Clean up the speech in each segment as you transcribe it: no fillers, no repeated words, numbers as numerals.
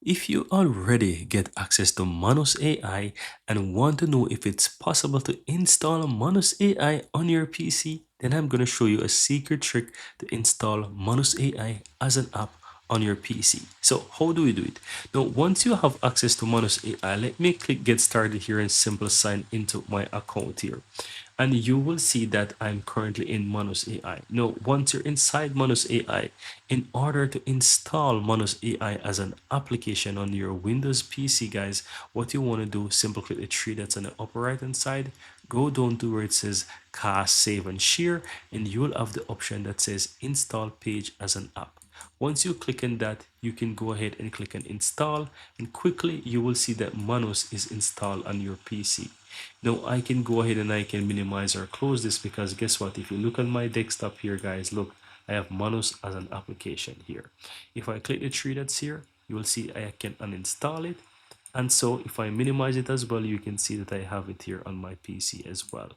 If you already get access to Manus AI and want to know if it's possible to install Manus AI on your PC, then I'm going to show you a secret trick to install Manus AI as an app on your PC. So how do we do it? Now, once you have access to Manus AI, let me click get started here and simple sign into my account here. And you will see that I'm currently in Manus AI. Now, once you're inside Manus AI, in order to install Manus AI as an application on your Windows PC, guys, what you want to do, simply click the three that's on the upper right hand side, go down to where it says cast, save, and share, and you will have the option that says install page as an app. Once you click on that, you can go ahead and click on install, and quickly you will see that Manus is installed on your PC. Now I can go ahead and I can minimize or close this, because guess what? If you look on my desktop here, guys, look, I have Manus as an application here. If I click the three dots here, you will see I can uninstall it. And so if I minimize it as well, you can see that I have it here on my PC as well.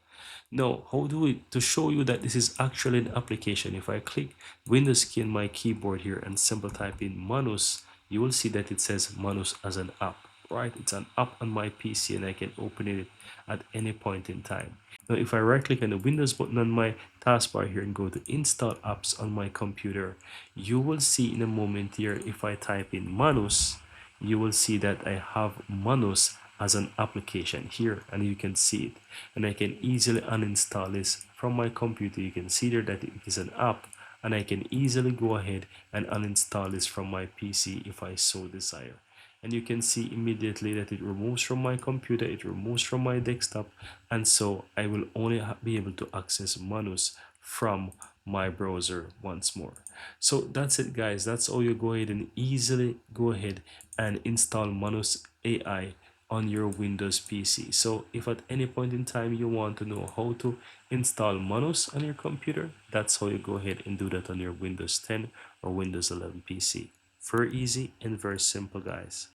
Now, how do we, to show you that this is actually an application, if I click Windows key on my keyboard here and simple type in Manus, you will see that it says Manus as an app, right? It's an app on my PC and I can open it at any point in time. Now, if I right click on the Windows button on my taskbar here and go to install apps on my computer, you will see in a moment here, if I type in Manus, you will see that I have Manus as an application here, and you can see it, and I can easily uninstall this from my computer. You can see there that it is an app, and I can easily go ahead and uninstall this from my PC if I so desire. And you can see immediately that it removes from my computer, it removes from my desktop, and so I will only be able to access Manus from my browser once more. So that's it, guys. That's how you go ahead and easily go ahead and install Manus AI on your Windows PC. So if at any point in time you want to know how to install Manus on your computer, that's how you go ahead and do that on your Windows 10 or Windows 11 PC. Very easy and very simple, guys.